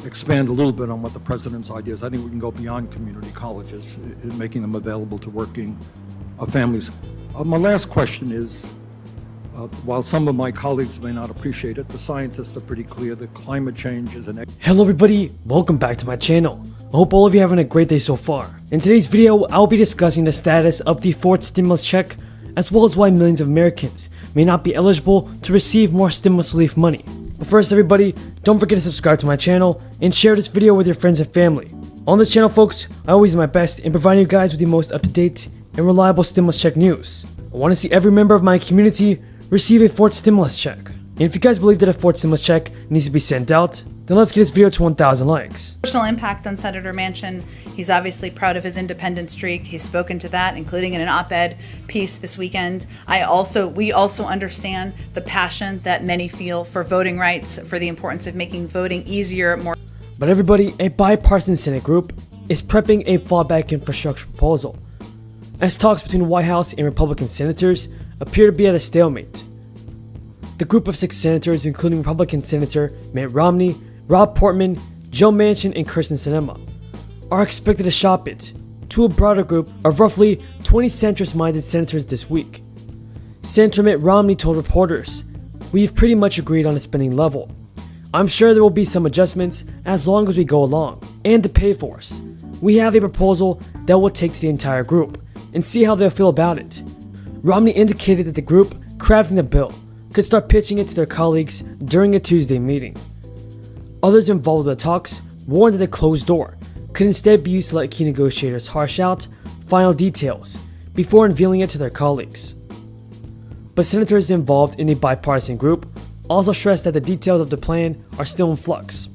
expand a little bit on what the president's ideas. I think we can go beyond community colleges in making them available to working families. My last question is, while some of my colleagues may not appreciate it, the scientists are pretty clear that climate change is an... Hello everybody, welcome back to my channel. I hope all of you are having a great day so far. In today's video, I'll be discussing the status of the fourth stimulus check, as well as why millions of Americans may not be eligible to receive more stimulus relief money. But first everybody, don't forget to subscribe to my channel and share this video with your friends and family. On this channel folks, I always do my best in providing you guys with the most up-to-date and reliable stimulus check news. I want to see every member of my community receive a fourth stimulus check. And if you guys believe that a fourth stimulus check needs to be sent out, then let's get this video to 1,000 likes. Personal impact on Senator Manchin. He's obviously proud of his independent streak. He's spoken to that, including in an op-ed piece this weekend. We also understand the passion that many feel for voting rights, for the importance of making voting easier, more. But everybody, a bipartisan Senate group is prepping a fallback infrastructure proposal, as talks between the White House and Republican senators appear to be at a stalemate. The group of 6 senators, including Republican Senator Mitt Romney, Rob Portman, Joe Manchin, and Kyrsten Sinema, are expected to shop it to a broader group of roughly 20 centrist-minded senators this week. Senator Mitt Romney told reporters, "We've pretty much agreed on a spending level. I'm sure there will be some adjustments as long as we go along, and to pay for us. We have a proposal that we'll take to the entire group and see how they'll feel about it." Romney indicated that the group crafting the bill could start pitching it to their colleagues during a Tuesday meeting. Others involved in the talks warned that the closed door could instead be used to let key negotiators hash out final details before unveiling it to their colleagues. But senators involved in the bipartisan group also stressed that the details of the plan are still in flux.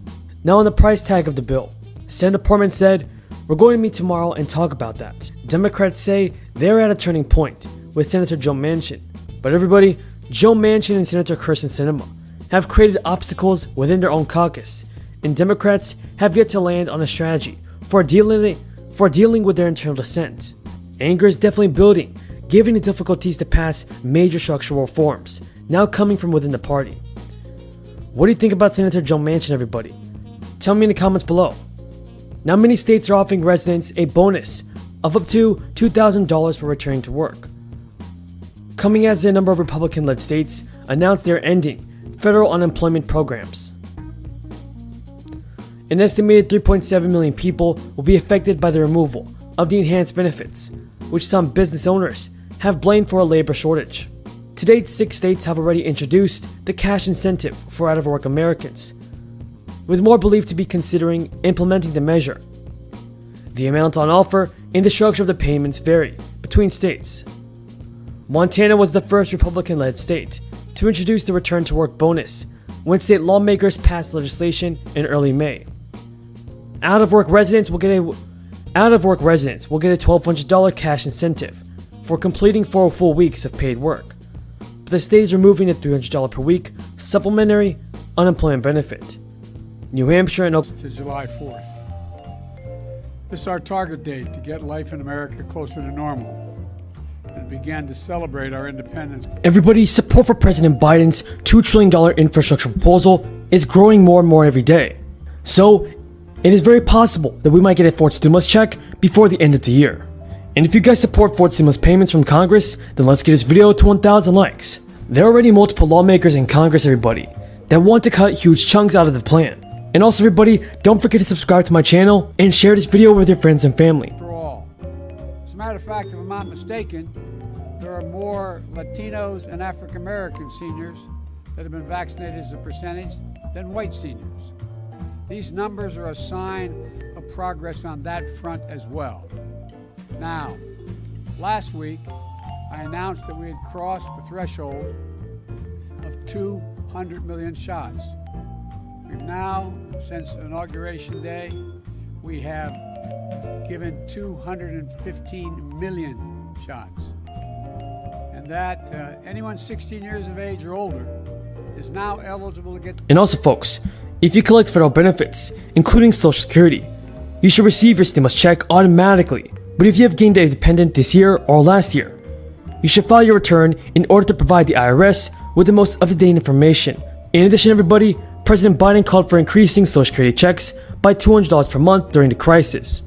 Now on the price tag of the bill, Senator Portman said, "We're going to meet tomorrow and talk about that." Democrats say they're at a turning point with Senator Joe Manchin. But everybody, Joe Manchin and Senator Kyrsten Sinema have created obstacles within their own caucus, and Democrats have yet to land on a strategy for dealing with their internal dissent. Anger is definitely building, given the difficulties to pass major structural reforms now coming from within the party. What do you think about Senator Joe Manchin, everybody? Tell me in the comments below. Now many states are offering residents a bonus of up to $2,000 for returning to work, coming as a number of Republican-led states announced they're ending federal unemployment programs. An estimated 3.7 million people will be affected by the removal of the enhanced benefits, which some business owners have blamed for a labor shortage. To date, 6 states have already introduced the cash incentive for out-of-work Americans, with more believed to be considering implementing the measure. The amount on offer and the structure of the payments vary between states. Montana was the first Republican-led state to introduce the return-to-work bonus when state lawmakers passed legislation in early May. Out-of-work residents will get a $1,200 cash incentive for completing 4 full weeks of paid work, but the state is removing the $300 per week supplementary unemployment benefit. New Hampshire and to July 4th. This is our target date to get life in America closer to normal and began to celebrate our independence. Everybody, support for President Biden's $2 trillion infrastructure proposal is growing more and more every day. So, it is very possible that we might get a fourth stimulus check before the end of the year. And if you guys support fourth stimulus payments from Congress, then let's get this video to 1,000 likes. There are already multiple lawmakers in Congress, everybody, that want to cut huge chunks out of the plan. And also everybody, don't forget to subscribe to my channel and share this video with your friends and family. For all. As a matter of fact, if I'm not mistaken, there are more Latinos and African American seniors that have been vaccinated as a percentage than white seniors. These numbers are a sign of progress on that front as well. Now, last week, I announced that we had crossed the threshold of 200 million shots. We've now, since Inauguration Day, we have given 215 million shots. And that anyone 16 years of age or older is now eligible to get... And also folks, if you collect federal benefits, including Social Security, you should receive your stimulus check automatically. But if you have gained a dependent this year or last year, you should file your return in order to provide the IRS with the most up-to-date information. In addition, everybody, President Biden called for increasing Social Security checks by $200 per month during the crisis.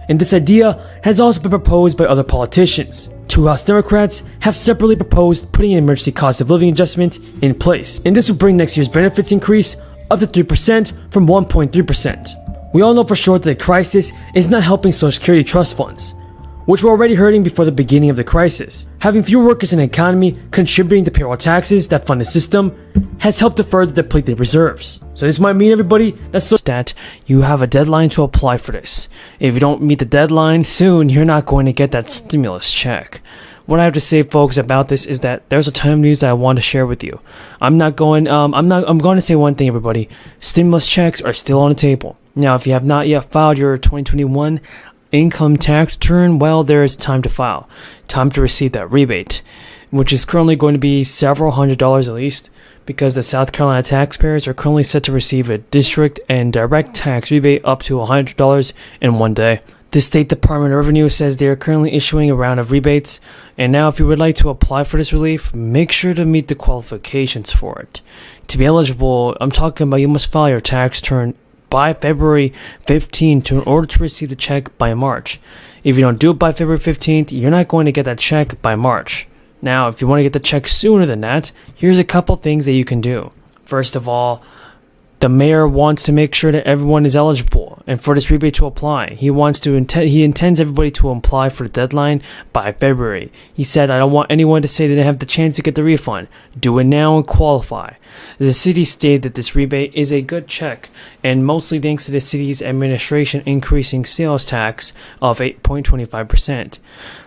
And this idea has also been proposed by other politicians. Two House Democrats have separately proposed putting an emergency cost of living adjustment in place, and this would bring next year's benefits increase up to 3% from 1.3%. We all know for sure that the crisis is not helping Social Security trust funds, which were already hurting before the beginning of the crisis. Having fewer workers in the economy contributing to payroll taxes that fund the system has helped to further deplete the reserves. So this might mean, everybody, that you have a deadline to apply for this. If you don't meet the deadline soon, you're not going to get that stimulus check. What I have to say, folks, about this is that there's a ton of news that I want to share with you. I'm going to say one thing, everybody. Stimulus checks are still on the table. Now, if you have not yet filed your 2021 income tax return, well, there is time to file. Time to receive that rebate, which is currently going to be several $100s at least, because the South Carolina taxpayers are currently set to receive a district and direct tax rebate up to $100 in one day. The State Department of Revenue says they are currently issuing a round of rebates, and now if you would like to apply for this relief, make sure to meet the qualifications for it. To be eligible, I'm talking about you must file your tax return by February 15th in order to receive the check by March. If you don't do it by February 15th, you're not going to get that check by March. Now, if you want to get the check sooner than that, here's a couple things that you can do. First of all, the mayor wants to make sure that everyone is eligible, and for this rebate to apply, he intends everybody to apply for the deadline by February. He said, "I don't want anyone to say they didn't have the chance to get the refund. Do it now and qualify." The city stated that this rebate is a good check, and mostly thanks to the city's administration increasing sales tax of 8.25%.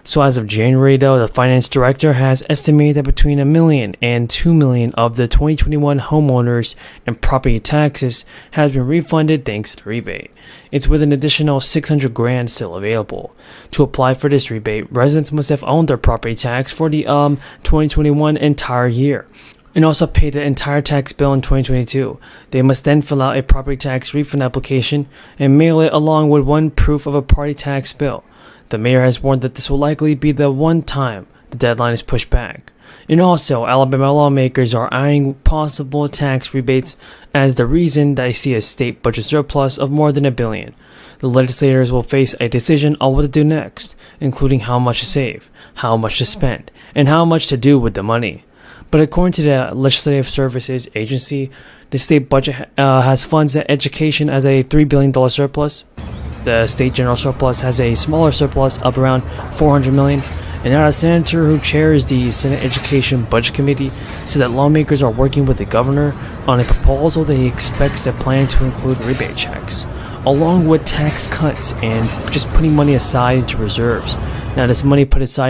So as of January, though, the finance director has estimated that between 1 million and 2 million of the 2021 homeowners and property taxes has been refunded thanks to the rebate. It's with an additional $600,000 still available. To apply for this rebate, residents must have owned their property tax for the 2021 entire year, and also pay the entire tax bill in 2022. They must then fill out a property tax refund application and mail it along with one proof of a property tax bill. The mayor has warned that this will likely be the one time the deadline is pushed back. And also, Alabama lawmakers are eyeing possible tax rebates as the reason they see a state budget surplus of more than $1 billion. The legislators will face a decision on what to do next, including how much to save, how much to spend, and how much to do with the money. But according to the Legislative Services Agency, the state budget has funds that education as a $3 billion surplus. The state general surplus has a smaller surplus of around $400 million. And now the senator who chairs the Senate Education Budget Committee said that lawmakers are working with the governor on a proposal that he expects the plan to include rebate checks, along with tax cuts and just putting money aside into reserves. Now, this money put aside